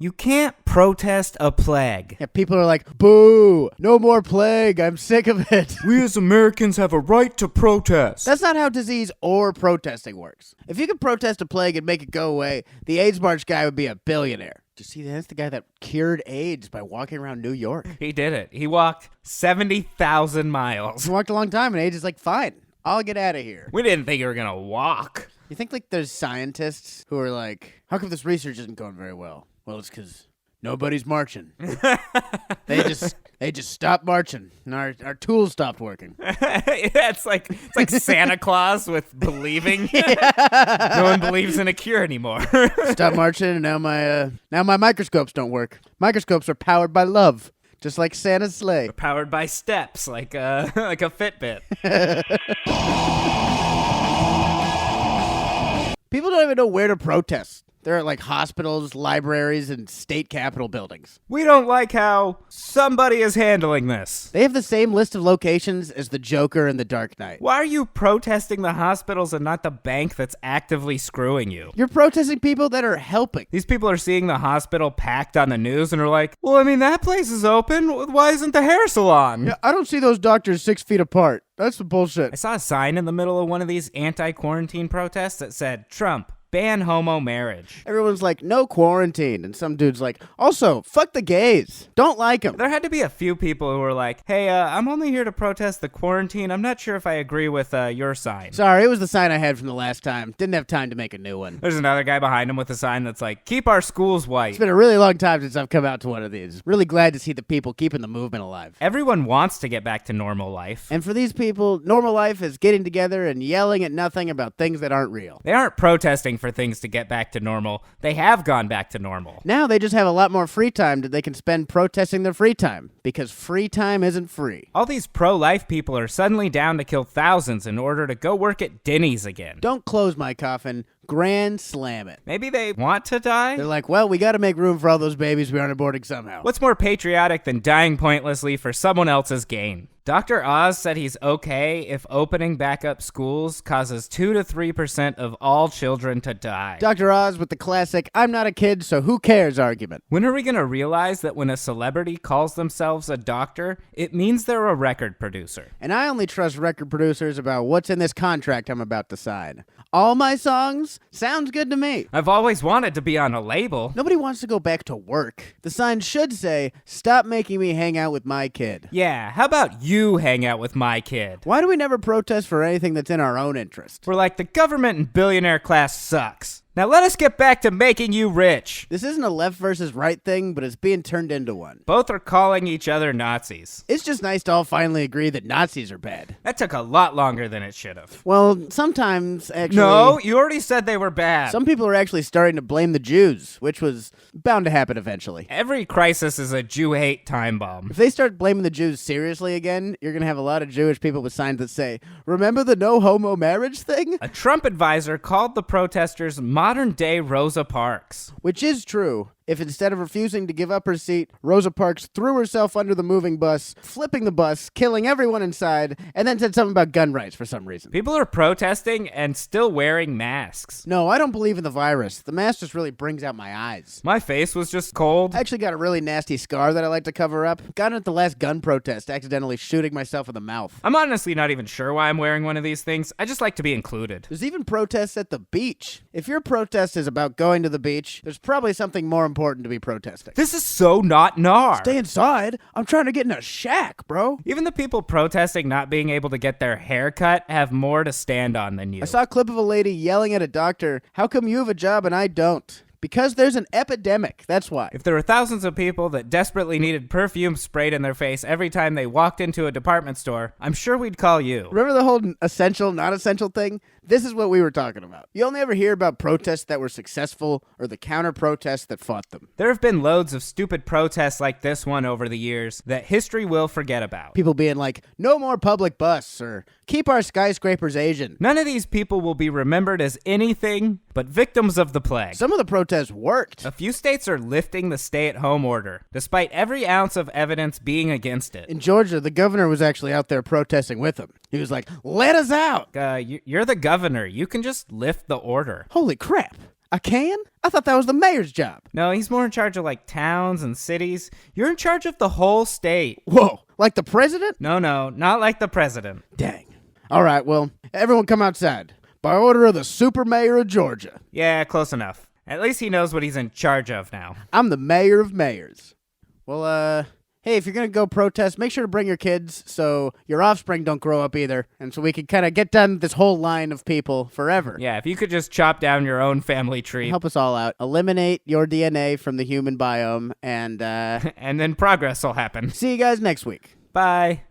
You can't protest a plague. Yeah, people are like, boo, no more plague, I'm sick of it. We as Americans have a right to protest. That's not how disease or protesting works. If you could protest a plague and make it go away, the AIDS March guy would be a billionaire. You see, that's the guy that cured AIDS by walking around New York. He did it. He walked 70,000 miles. He walked a long time, and AIDS is like, fine, I'll get out of here. We didn't think you were going to walk. You think, like, there's scientists who are like, how come this research isn't going very well? Well, it's because nobody's marching. They just stopped marching, and our tools stopped working. It's like Santa Claus with believing. No one believes in a cure anymore. Stopped marching, and now my microscopes don't work. Microscopes are powered by love, just like Santa's sleigh. Powered by steps, like a Fitbit. People don't even know where to protest. They're at like hospitals, libraries, and state capitol buildings. We don't like how somebody is handling this. They have the same list of locations as the Joker in The Dark Knight. Why are you protesting the hospitals and not the bank that's actively screwing you? You're protesting people that are helping. These people are seeing the hospital packed on the news and are like, well, I mean, that place is open. Why isn't the hair salon? Yeah, I don't see those doctors 6 feet apart. That's some bullshit. I saw a sign in the middle of one of these anti-quarantine protests that said, Trump, ban homo marriage. Everyone's like, no quarantine. And some dude's like, also, fuck the gays. Don't like them. There had to be a few people who were like, hey, I'm only here to protest the quarantine. I'm not sure if I agree with your sign. Sorry, it was the sign I had from the last time. Didn't have time to make a new one. There's another guy behind him with a sign that's like, keep our schools white. It's been a really long time since I've come out to one of these. Really glad to see the people keeping the movement alive. Everyone wants to get back to normal life. And for these people, normal life is getting together and yelling at nothing about things that aren't real. They aren't protesting for things to get back to normal. They have gone back to normal. Now they just have a lot more free time that they can spend protesting their free time, because free time isn't free. All these pro-life people are suddenly down to kill thousands in order to go work at Denny's again. Don't close my coffin. Grand slam it. Maybe they want to die? They're like, well, we got to make room for all those babies we aren't aborting somehow. What's more patriotic than dying pointlessly for someone else's gain? Dr. Oz said he's okay if opening back up schools causes 2 to 3% of all children to die. Dr. Oz with the classic, I'm not a kid, so who cares argument. When are we going to realize that when a celebrity calls themselves a doctor, it means they're a record producer? And I only trust record producers about what's in this contract I'm about to sign. All my songs? Sounds good to me. I've always wanted to be on a label. Nobody wants to go back to work. The sign should say, stop making me hang out with my kid. Yeah, how about you hang out with my kid? Why do we never protest for anything that's in our own interest? We're like, the government and billionaire class sucks. Now let us get back to making you rich. This isn't a left versus right thing, but it's being turned into one. Both are calling each other Nazis. It's just nice to all finally agree that Nazis are bad. That took a lot longer than it should have. Well, sometimes, actually... No, you already said they were bad. Some people are actually starting to blame the Jews, which was bound to happen eventually. Every crisis is a Jew-hate time bomb. If they start blaming the Jews seriously again, you're going to have a lot of Jewish people with signs that say, remember the no homo marriage thing? A Trump advisor called the protesters modern-day Rosa Parks. Which is true. If instead of refusing to give up her seat, Rosa Parks threw herself under the moving bus, flipping the bus, killing everyone inside, and then said something about gun rights for some reason. People are protesting and still wearing masks. No, I don't believe in the virus. The mask just really brings out my eyes. My face was just cold. I actually got a really nasty scar that I like to cover up. Got it at the last gun protest, accidentally shooting myself in the mouth. I'm honestly not even sure why I'm wearing one of these things. I just like to be included. There's even protests at the beach. If your protest is about going to the beach, there's probably something more important to be protesting. This is so not NAR. Stay inside. I'm trying to get in a shack, bro. Even the people protesting not being able to get their hair cut have more to stand on than you. I saw a clip of a lady yelling at a doctor, how come you have a job and I don't? Because there's an epidemic, that's why. If there were thousands of people that desperately needed perfume sprayed in their face every time they walked into a department store, I'm sure we'd call you. Remember the whole essential, not essential thing? This is what we were talking about. You only ever hear about protests that were successful or the counter-protests that fought them. There have been loads of stupid protests like this one over the years that history will forget about. People being like, no more public bus, or keep our skyscrapers Asian. None of these people will be remembered as anything but victims of the plague. Some of the protests worked. A few states are lifting the stay-at-home order, despite every ounce of evidence being against it. In Georgia, the governor was actually out there protesting with them. He was like, let us out. You're the governor. You can just lift the order. Holy crap. A can? I thought that was the mayor's job. No, he's more in charge of like towns and cities. You're in charge of the whole state. Whoa, like the president? No, not like the president. Dang. All right, well, everyone come outside. By order of the super mayor of Georgia. Yeah, close enough. At least he knows what he's in charge of now. I'm the mayor of mayors. Well, hey, if you're going to go protest, make sure to bring your kids so your offspring don't grow up either. And so we can kind of get done this whole line of people forever. Yeah, if you could just chop down your own family tree. Help us all out. Eliminate your DNA from the human biome and and then progress will happen. see you guys next week. Bye.